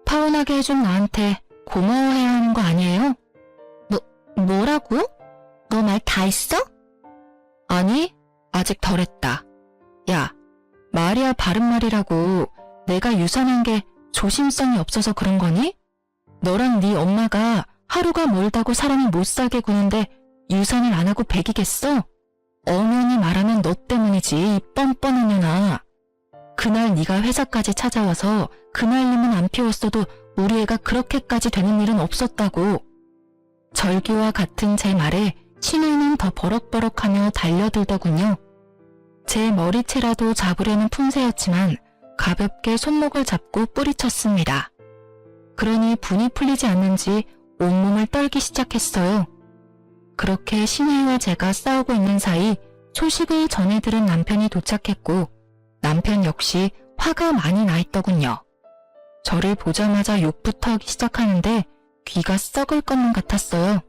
파혼하게 해준 나한테 고마워해야 하는 거 아니에요? 뭐라고? 너 말 다 했어? 아니, 아직 덜 했다. 야, 말이야 바른 말이라고. 내가 유산한 게 조심성이 없어서 그런 거니? 너랑 네 엄마가 하루가 멀다고 사람이 못 살게 구는데 유산을 안 하고 배기겠어? 엄연히 말하면 너 때문이지, 이 뻔뻔한 년아. 그날 네가 회사까지 찾아와서 그날님은 안 피웠어도 우리 애가 그렇게까지 되는 일은 없었다고. 절기와 같은 제 말에 신우이는 더 버럭버럭하며 달려들더군요. 제 머리채라도 잡으려는 품새였지만 가볍게 손목을 잡고 뿌리쳤습니다. 그러니 분이 풀리지 않는지 온몸을 떨기 시작했어요. 그렇게 신우이와 제가 싸우고 있는 사이 소식을 전해 들은 남편이 도착했고 남편 역시 화가 많이 나 있더군요. 저를 보자마자 욕부터 하기 시작하는데 귀가 썩을 것만 같았어요.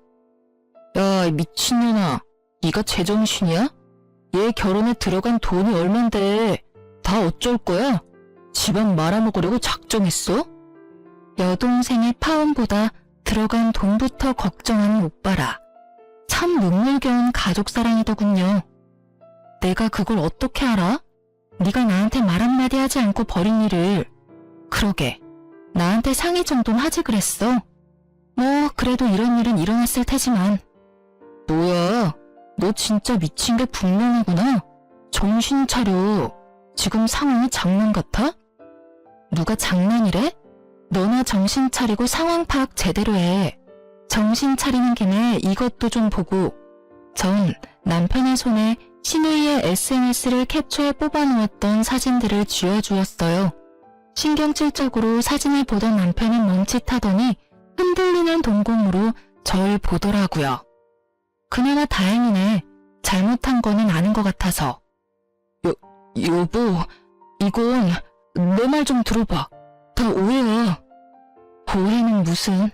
야, 미친년아. 네가 제정신이야? 얘 결혼에 들어간 돈이 얼만데 다 어쩔 거야? 집안 말아먹으려고 작정했어? 여동생의 파혼보다 들어간 돈부터 걱정하는 오빠라. 참 눈물겨운 가족사랑이더군요. 내가 그걸 어떻게 알아? 네가 나한테 말 한마디 하지 않고 버린 일을. 그러게, 나한테 상의 정도는 하지 그랬어. 뭐 그래도 이런 일은 일어났을 테지만. 뭐야, 너 진짜 미친 게 분명하구나. 정신 차려. 지금 상황이 장난 같아? 누가 장난이래? 너나 정신 차리고 상황 파악 제대로 해. 정신 차리는 김에 이것도 좀 보고. 전 남편의 손에 신우이의 SNS를 캡처해 뽑아놓았던 사진들을 쥐어주었어요. 신경질적으로 사진을 보던 남편은 멈칫하더니 흔들리는 동공으로 절 보더라고요. 그나마 다행이네. 잘못한 거는 아는 것 같아서. 여보, 이건 내 말 좀 들어봐. 다 오해야. 오해는 무슨.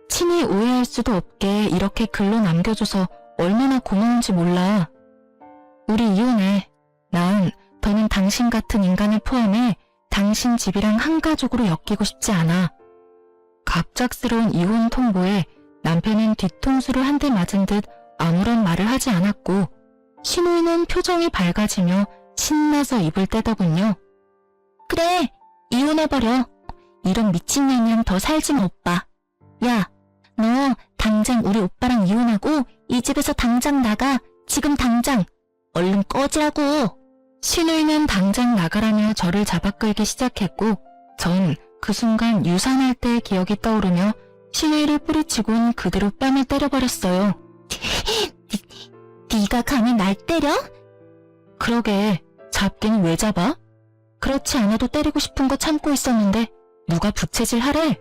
친히 오해할 수도 없게 이렇게 글로 남겨줘서 얼마나 고마운지 몰라. 우리 이혼해. 난 더는 당신 같은 인간을 포함해 당신 집이랑 한 가족으로 엮이고 싶지 않아. 갑작스러운 이혼 통보에 남편은 뒤통수를 한 대 맞은 듯 아무런 말을 하지 않았고 신우이는 표정이 밝아지며 신나서 입을 떼더군요. 그래, 이혼해버려. 이런 미친년이랑 더 살지 마, 오빠. 야, 너 당장 우리 오빠랑 이혼하고 이 집에서 당장 나가. 지금 당장. 얼른 꺼지라고. 신우이는 당장 나가라며 저를 잡아끌기 시작했고 전 그 순간 유산할 때의 기억이 떠오르며 신우이를 뿌리치곤 그대로 뺨을 때려버렸어요. 네가 감히 날 때려? 그러게, 잡기는 왜 잡아? 그렇지 않아도 때리고 싶은 거 참고 있었는데 누가 부채질 하래?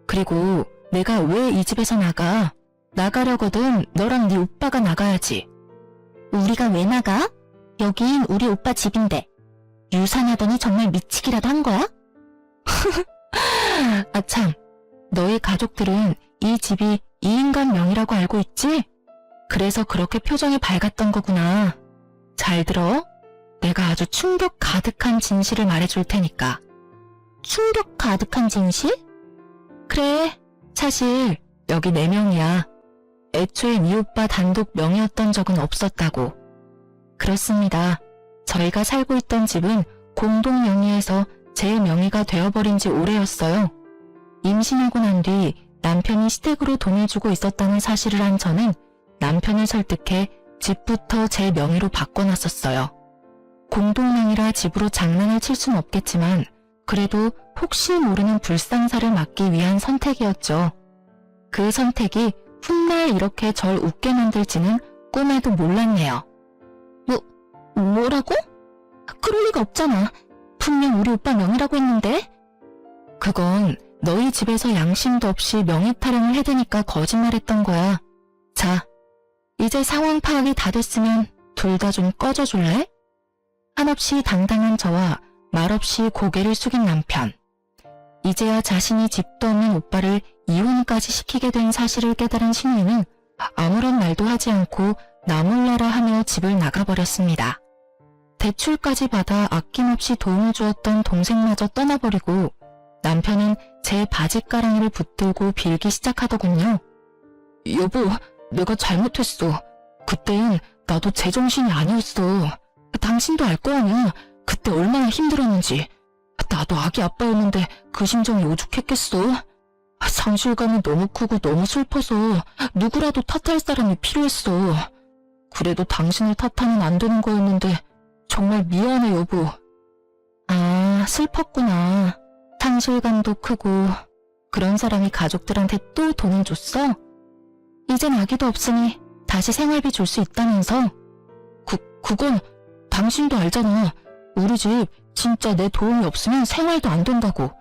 그리고 내가 왜 이 집에서 나가? 나가려거든 너랑 네 오빠가 나가야지. 우리가 왜 나가? 여긴 우리 오빠 집인데. 유산하더니 정말 미치기라도 한 거야? 아참, 너희 가족들은 이 집이 이 인간 명의라고 알고 있지? 그래서 그렇게 표정이 밝았던 거구나. 잘 들어. 내가 아주 충격 가득한 진실을 말해줄 테니까. 충격 가득한 진실? 그래, 사실 여기 내 명의야. 애초에 네 오빠 단독 명의였던 적은 없었다고. 그렇습니다. 저희가 살고 있던 집은 공동 명의에서 제 명의가 되어버린 지 오래였어요. 임신하고 난 뒤 남편이 시댁으로 돈을 주고 있었다는 사실을 한 저는 남편을 설득해 집부터 제 명의로 바꿔놨었어요. 공동명의라 집으로 장난을 칠 순 없겠지만 그래도 혹시 모르는 불상사를 막기 위한 선택이었죠. 그 선택이 훗날 이렇게 절 웃게 만들지는 꿈에도 몰랐네요. 뭐라고? 그럴 리가 없잖아. 분명 우리 오빠 명의라고 했는데. 그건 너희 집에서 양심도 없이 명의 타령을 해대니까 거짓말했던 거야. 자, 이제 상황 파악이 다 됐으면 둘 다 좀 꺼져줄래? 한없이 당당한 저와 말없이 고개를 숙인 남편. 이제야 자신이 집도 없는 오빠를 이혼까지 시키게 된 사실을 깨달은 신우이는 아무런 말도 하지 않고 나 몰라라 하며 집을 나가버렸습니다. 대출까지 받아 아낌없이 도움을 주었던 동생마저 떠나버리고 남편은 제 바지가랑이를 붙들고 빌기 시작하더군요. 여보, 내가 잘못했어. 그땐 나도 제정신이 아니었어. 당신도 알 거 아니야. 그때 얼마나 힘들었는지. 나도 아기 아빠였는데 그 심정이 오죽했겠어. 상실감이 너무 크고 너무 슬퍼서 누구라도 탓할 사람이 필요했어. 그래도 당신을 탓하면 안 되는 거였는데 정말 미안해, 여보. 아, 슬펐구나. 상실감도 크고 그런 사람이 가족들한테 또 돈을 줬어? 이젠 아기도 없으니 다시 생활비 줄 수 있다면서? 그건 당신도 알잖아. 우리 집 진짜 내 도움이 없으면 생활도 안 된다고.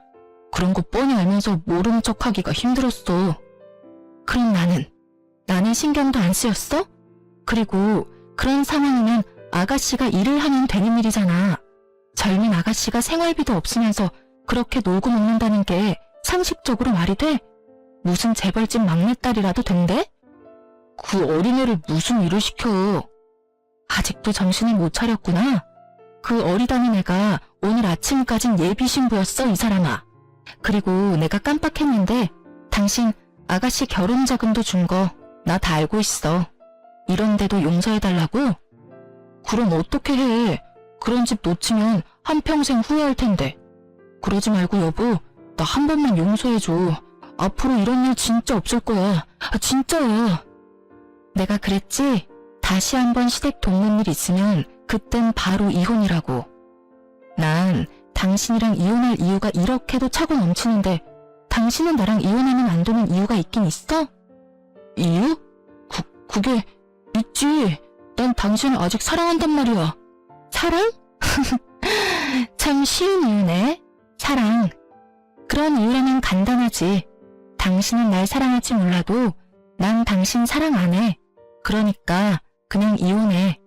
그런 거 뻔히 알면서 모르는 척하기가 힘들었어. 그럼 나는 신경도 안 쓰였어? 그리고 그런 상황이면 아가씨가 일을 하면 되는 일이잖아. 젊은 아가씨가 생활비도 없으면서 그렇게 놀고 먹는다는 게 상식적으로 말이 돼? 무슨 재벌집 막내딸이라도 된대? 그 어린애를 무슨 일을 시켜. 아직도 정신을 못 차렸구나. 그 어리다는 애가 오늘 아침까진 예비 신부였어, 이 사람아. 그리고 내가 깜빡했는데 당신 아가씨 결혼 자금도 준 거 나 다 알고 있어. 이런데도 용서해달라고? 그럼 어떻게 해. 그런 집 놓치면 한평생 후회할 텐데. 그러지 말고 여보, 나 한 번만 용서해줘. 앞으로 이런 일 진짜 없을 거야. 진짜야. 내가 그랬지? 다시 한번 시댁 돕는 일 있으면 그땐 바로 이혼이라고. 난 당신이랑 이혼할 이유가 이렇게도 차고 넘치는데 당신은 나랑 이혼하면 안 되는 이유가 있긴 있어? 이유? 그게 있지. 난 당신을 아직 사랑한단 말이야. 사랑? 참 쉬운 이유네. 사랑. 그런 이유라면 간단하지. 당신은 날 사랑할지 몰라도 난 당신 사랑 안 해. 그러니까 그냥 이혼해.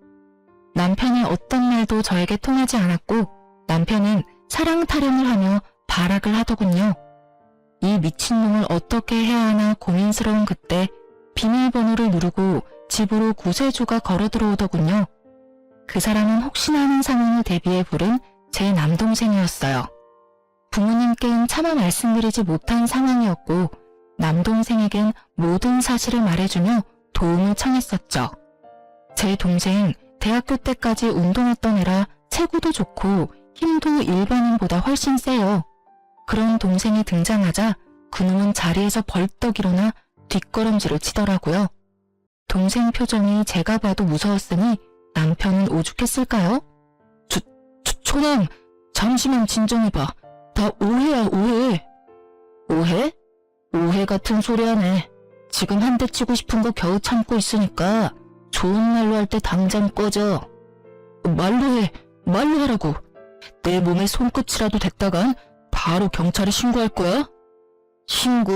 남편의 어떤 말도 저에게 통하지 않았고 남편은 사랑 타령을 하며 발악을 하더군요. 이 미친놈을 어떻게 해야 하나 고민스러운 그때 비밀번호를 누르고 집으로 구세주가 걸어 들어오더군요. 그 사람은 혹시나 하는 상황을 대비해 부른 제 남동생이었어요. 부모님께는 차마 말씀드리지 못한 상황이었고 남동생에겐 모든 사실을 말해주며 도움을 청했었죠. 제 동생 대학교 때까지 운동했던 애라 체구도 좋고 힘도 일반인보다 훨씬 세요. 그런 동생이 등장하자 그놈은 자리에서 벌떡 일어나 뒷걸음질을 치더라고요. 동생 표정이 제가 봐도 무서웠으니 남편은 오죽했을까요? 초남, 잠시만 진정해봐. 다 오해야, 오해. 오해? 오해 같은 소리 하네. 지금 한 대 치고 싶은 거 겨우 참고 있으니까 좋은 말로 할 때 당장 꺼져. 말로 해, 말로 하라고. 내 몸에 손끝이라도 댔다간 바로 경찰에 신고할 거야? 신고?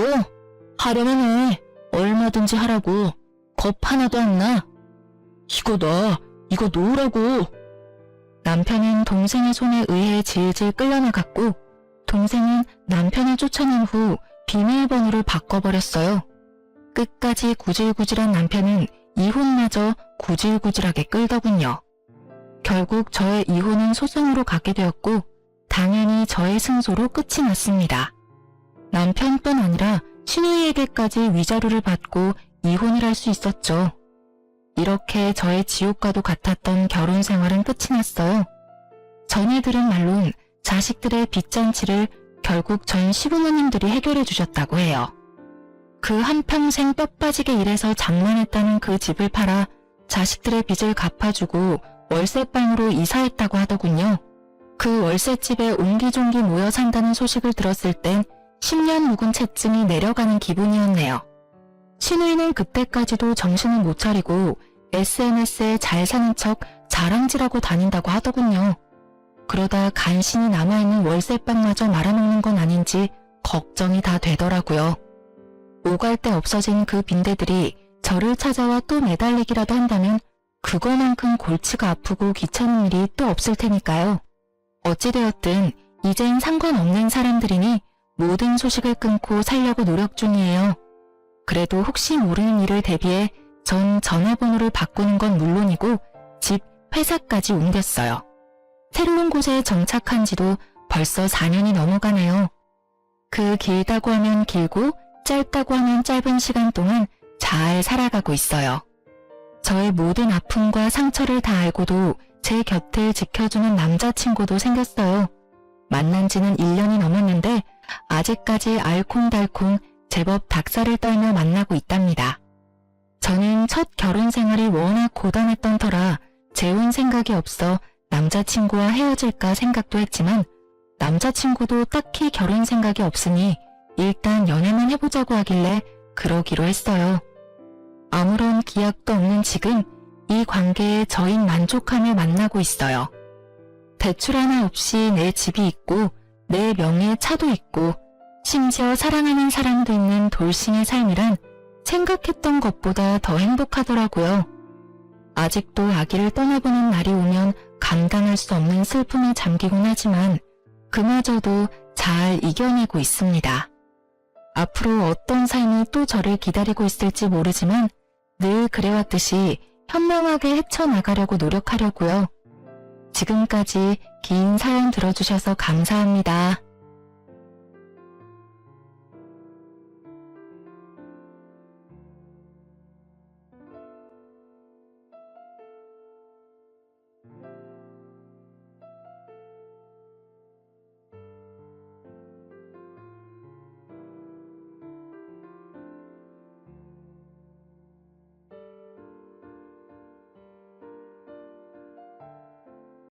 하려면 해. 얼마든지 하라고. 겁 하나도 안 나. 이거 놔. 이거 놓으라고. 남편은 동생의 손에 의해 질질 끌려나갔고 동생은 남편을 쫓아낸 후 비밀번호를 바꿔버렸어요. 끝까지 구질구질한 남편은 이혼마저 구질구질하게 끌더군요. 결국 저의 이혼은 소송으로 가게 되었고 당연히 저의 승소로 끝이 났습니다. 남편뿐 아니라 신우이에게까지 위자료를 받고 이혼을 할 수 있었죠. 이렇게 저의 지옥과도 같았던 결혼 생활은 끝이 났어요. 전에 들은 말론 자식들의 빚잔치를 결국 전 시부모님들이 해결해 주셨다고 해요. 그 한평생 뼈 빠지게 일해서 장만했다는 그 집을 팔아 자식들의 빚을 갚아주고 월세방으로 이사했다고 하더군요. 그 월세집에 옹기종기 모여 산다는 소식을 들었을 땐 10년 묵은 채증이 내려가는 기분이었네요. 신우이는 그때까지도 정신을 못 차리고 SNS에 잘 사는 척 자랑질하고 다닌다고 하더군요. 그러다 간신히 남아있는 월세방마저 말아먹는 건 아닌지 걱정이 다 되더라고요. 오갈 데 없어진 그 빈대들이 저를 찾아와 또 매달리기라도 한다면 그거만큼 골치가 아프고 귀찮은 일이 또 없을 테니까요. 어찌되었든 이젠 상관없는 사람들이니 모든 소식을 끊고 살려고 노력 중이에요. 그래도 혹시 모르는 일을 대비해 전 전화번호를 바꾸는 건 물론이고 집, 회사까지 옮겼어요. 새로운 곳에 정착한 지도 벌써 4년이 넘어가네요. 그 길다고 하면 길고 짧다고 하면 짧은 시간 동안 잘 살아가고 있어요. 저의 모든 아픔과 상처를 다 알고도 제 곁을 지켜주는 남자친구도 생겼어요. 만난 지는 1년이 넘었는데 아직까지 알콩달콩 제법 닭살을 떨며 만나고 있답니다. 저는 첫 결혼 생활이 워낙 고단했던 터라 재혼 생각이 없어 남자친구와 헤어질까 생각도 했지만 남자친구도 딱히 결혼 생각이 없으니 일단 연애만 해보자고 하길래 그러기로 했어요. 아무런 기약도 없는 지금 이 관계에 저흰 만족하며 만나고 있어요. 대출 하나 없이 내 집이 있고 내 명예의 차도 있고 심지어 사랑하는 사람도 있는 돌싱의 삶이란 생각했던 것보다 더 행복하더라고요. 아직도 아기를 떠나보는 날이 오면 감당할 수 없는 슬픔에 잠기곤 하지만 그마저도 잘 이겨내고 있습니다. 앞으로 어떤 삶이 또 저를 기다리고 있을지 모르지만 늘 그래왔듯이 현명하게 헤쳐나가려고 노력하려고요. 지금까지 긴 사연 들어주셔서 감사합니다.